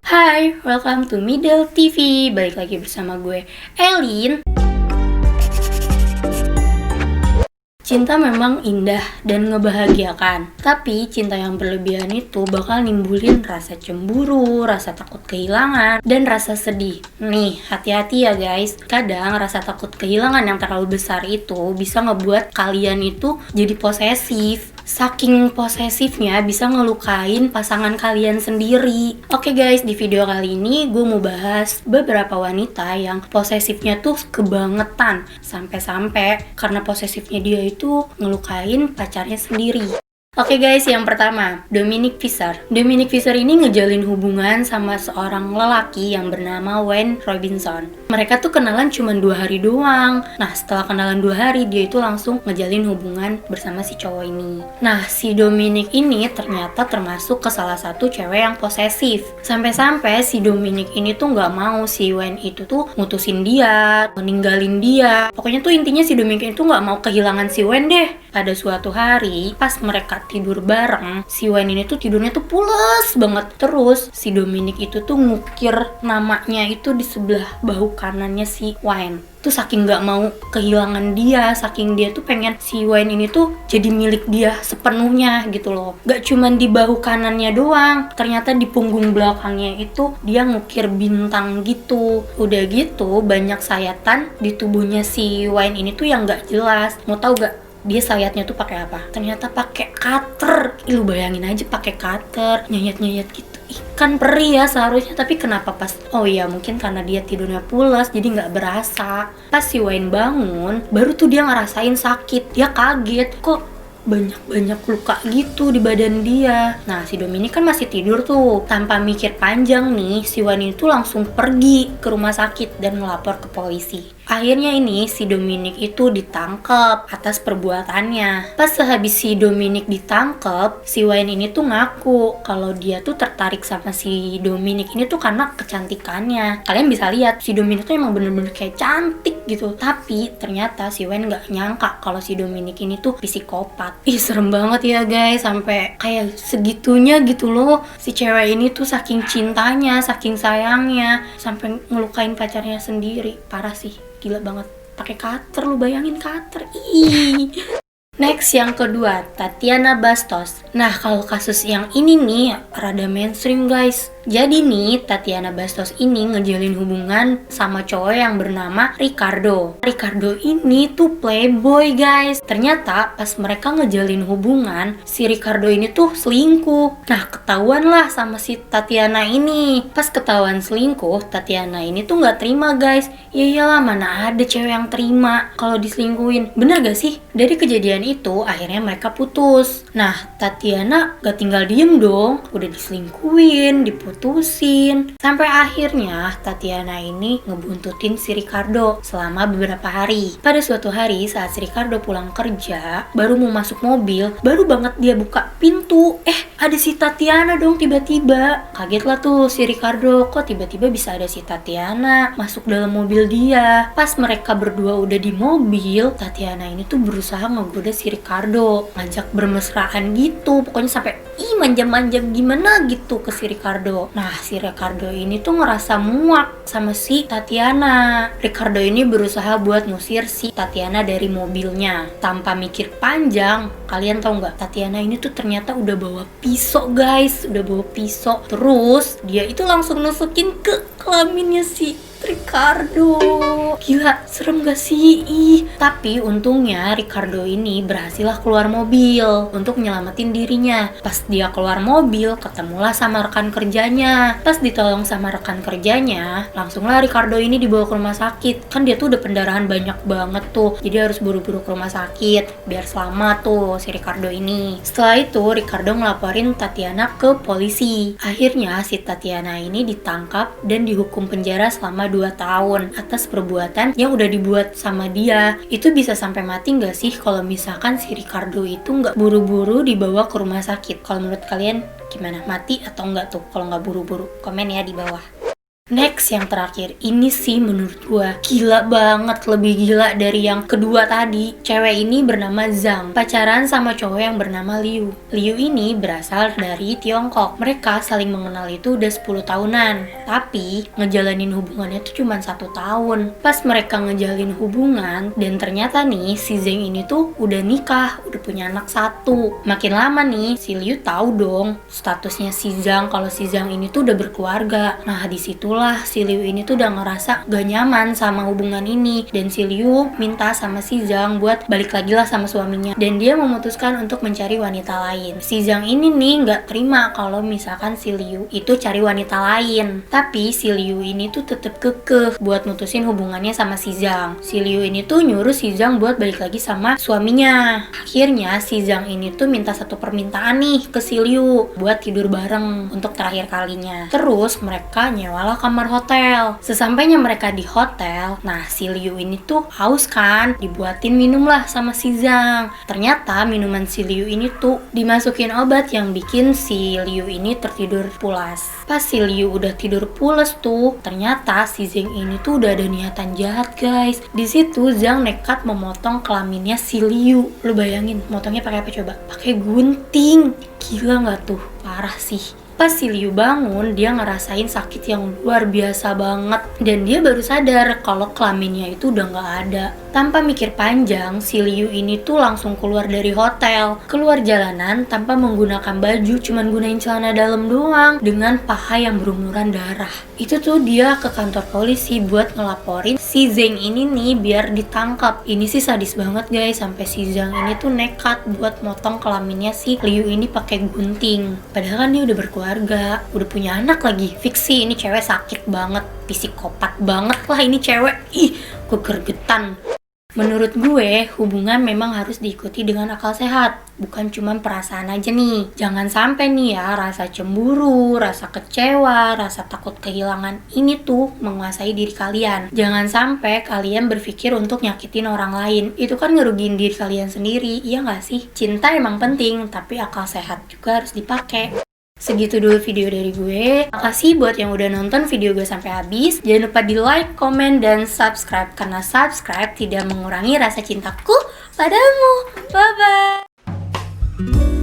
Hai, welcome to Middle TV. Balik lagi bersama gue, Elin. Cinta memang indah dan ngebahagiakan, tapi cinta yang berlebihan itu bakal nimbulin rasa cemburu, rasa takut kehilangan, dan rasa sedih. Nih, hati-hati ya guys. Kadang rasa takut kehilangan yang terlalu besar itu bisa ngebuat kalian itu jadi posesif. Saking posesifnya bisa ngelukain pasangan kalian sendiri. Oke guys, di video kali ini gue mau bahas beberapa wanita yang posesifnya tuh kebangetan. Sampai-sampai karena posesifnya dia itu ngelukain pacarnya sendiri. Oke guys, yang pertama, Dominic Fischer. Dominic Fischer ini ngejalin hubungan sama seorang lelaki yang bernama Wayne Robinson. Mereka tuh kenalan cuma 2 hari doang. Nah, setelah kenalan 2 hari, dia itu langsung ngejalin hubungan bersama si cowok ini. Nah, si Dominic ini ternyata termasuk ke salah satu cewek yang posesif. Sampai-sampai si Dominic ini tuh nggak mau si Wayne itu tuh mutusin dia, meninggalin dia. Pokoknya tuh intinya si Dominic itu nggak mau kehilangan si Wayne deh. Pada suatu hari, pas mereka tidur bareng, si Wayne ini tuh tidurnya tuh pules banget. Terus si Dominic itu tuh ngukir namanya itu di sebelah bahu kanannya si Wayne. Tuh saking gak mau kehilangan dia, saking dia tuh pengen si Wayne ini tuh jadi milik dia sepenuhnya gitu loh. Gak cuman di bahu kanannya doang, ternyata di punggung belakangnya itu dia ngukir bintang gitu. Udah gitu banyak sayatan di tubuhnya si Wayne ini tuh yang gak jelas. Mau tahu gak dia sayatnya tuh pakai apa? Ternyata pakai cutter. Lu bayangin aja pakai cutter, nyayat-nyayat gitu. Kan perih ya seharusnya, tapi kenapa pas? Oh iya, mungkin karena dia tidurnya pulas jadi nggak berasa. Pas si Wayne bangun, baru tuh dia ngerasain sakit. Dia kaget, kok banyak luka gitu di badan dia. Nah, si Dominic kan masih tidur tuh. Tanpa mikir panjang nih, si Wayne itu langsung pergi ke rumah sakit dan melapor ke polisi. Akhirnya ini si Dominic itu ditangkap atas perbuatannya. Pas sehabis si Dominic ditangkap, si Wayne ini tuh ngaku kalau dia tuh tertarik sama si Dominic ini tuh karena kecantikannya. Kalian bisa lihat si Dominic tuh emang bener-bener kayak cantik gitu. Tapi ternyata si Wayne nggak nyangka kalau si Dominic ini tuh psikopat. Ih, serem banget ya guys, sampai kayak segitunya gitu loh. Si cewek ini tuh saking cintanya, saking sayangnya, sampai ngelukain pacarnya sendiri. Parah sih. Gila banget, pakai cutter, lu bayangin cutter. Ih. Next, yang kedua, Tatiana Bastos. Nah, kalau kasus yang ini nih rada mainstream guys. Jadi nih, Tatiana Bastos ini ngejalin hubungan sama cowok yang bernama Ricardo. Ricardo ini tuh playboy guys. Ternyata pas mereka ngejalin hubungan, si Ricardo ini tuh selingkuh. Nah, ketahuan lah sama si Tatiana ini. Pas ketahuan selingkuh, Tatiana ini tuh gak terima guys. Ya iyalah, mana ada cewek yang terima kalau diselingkuhin. Bener gak sih? Dari kejadian itu, akhirnya mereka putus. Nah, Tatiana gak tinggal diem dong. Udah diselingkuhin, diputusin. Sampai akhirnya Tatiana ini ngebuntutin si Ricardo selama beberapa hari. Pada suatu hari saat si Ricardo pulang kerja, baru mau masuk mobil, baru banget dia buka pintu. Ada si Tatiana dong tiba-tiba. Kaget lah tuh si Ricardo, kok tiba-tiba bisa ada si Tatiana masuk dalam mobil dia. Pas mereka berdua udah di mobil, Tatiana ini tuh berusaha ngegoda si Ricardo, ngajak bermesraan gitu. Pokoknya sampai manja-manja gimana gitu ke si Ricardo. Nah, si Ricardo ini tuh ngerasa muak sama si Tatiana. Ricardo ini berusaha buat ngusir si Tatiana dari mobilnya. Tanpa mikir panjang, kalian tahu nggak? Tatiana ini tuh ternyata udah bawa pisau guys, udah bawa pisau. Terus dia itu langsung nusukin ke kelaminnya si Ricardo. Gila, serem gak sih? Tapi untungnya Ricardo ini berhasil keluar mobil untuk nyelamatin dirinya. Pas dia keluar mobil, ketemulah sama rekan kerjanya. Pas ditolong sama rekan kerjanya, langsunglah Ricardo ini dibawa ke rumah sakit. Kan dia tuh udah pendarahan banyak banget tuh, jadi harus buru-buru ke rumah sakit biar selamat tuh si Ricardo ini. Setelah itu Ricardo ngelaporin Tatiana ke polisi. Akhirnya si Tatiana ini ditangkap dan dihukum penjara selama 2 tahun atas perbuatan yang udah dibuat sama dia. Itu bisa sampai mati gak sih kalau misalkan si Ricardo itu gak buru-buru dibawa ke rumah sakit? Kalau menurut kalian gimana? Mati atau enggak tuh kalau gak buru-buru? Komen ya di bawah. Next, yang terakhir, ini sih menurut gua gila banget, lebih gila dari yang kedua tadi. Cewek ini bernama Zhang, pacaran sama cowok yang bernama Liu. Liu ini berasal dari Tiongkok. Mereka saling mengenal itu udah 10 tahunan, tapi ngejalanin hubungannya tuh cuma 1 tahun. Pas mereka ngejalin hubungan, dan ternyata nih si Zhang ini tuh udah nikah, udah punya anak 1. Makin lama nih, si Liu tahu dong statusnya si Zhang, kalau si Zhang ini tuh udah berkeluarga. Nah, disitulah si Liu ini tuh udah ngerasa gak nyaman sama hubungan ini, dan si Liu minta sama si Zhang buat balik lagi lah sama suaminya, dan dia memutuskan untuk mencari wanita lain. Si Zhang ini nih gak terima kalau misalkan si Liu itu cari wanita lain, tapi si Liu ini tuh tetep kekeh buat mutusin hubungannya sama si Zhang. Si Liu ini tuh nyuruh si Zhang buat balik lagi sama suaminya. Akhirnya si Zhang ini tuh minta satu permintaan nih ke si Liu buat tidur bareng untuk terakhir kalinya. Terus mereka nyewalah kamar hotel. Sesampainya mereka di hotel, nah si Liu ini tuh haus kan, dibuatin minum lah sama si Zhang. Ternyata minuman si Liu ini tuh dimasukin obat yang bikin si Liu ini tertidur pulas. Pas si Liu udah tidur pulas tuh, ternyata si Zhang ini tuh udah ada niatan jahat guys. Di situ Zhang nekat memotong kelaminnya si Liu. Lu bayangin, motongnya pakai apa coba? Pakai gunting. Gila nggak tuh? Parah sih. Pas si Liu bangun, dia ngerasain sakit yang luar biasa banget, dan dia baru sadar kalau kelaminnya itu udah nggak ada. Tanpa mikir panjang, si Liu ini tuh langsung keluar dari hotel, keluar jalanan tanpa menggunakan baju, cuman gunain celana dalam doang dengan paha yang berumuran darah. Itu tuh dia ke kantor polisi buat ngelaporin si Zhang ini nih biar ditangkap. Ini sih sadis banget guys, sampai si Zhang ini tuh nekat buat motong kelaminnya si Liu ini pakai gunting. Padahal kan dia udah berkeluarga, udah punya anak lagi. Fiksi ini cewek sakit banget, psikopat banget lah ini cewek. Ih, gue gergetan. Menurut gue, hubungan memang harus diikuti dengan akal sehat, bukan cuma perasaan aja nih. Jangan sampai nih ya, rasa cemburu, rasa kecewa, rasa takut kehilangan ini tuh menguasai diri kalian. Jangan sampai kalian berpikir untuk nyakitin orang lain. Itu kan ngerugiin diri kalian sendiri, iya gak sih? Cinta emang penting, tapi akal sehat juga harus dipakai. Segitu dulu video dari gue. Makasih buat yang udah nonton video gue sampai habis. Jangan lupa di like, komen, dan subscribe, karena subscribe tidak mengurangi rasa cintaku padamu. Bye bye.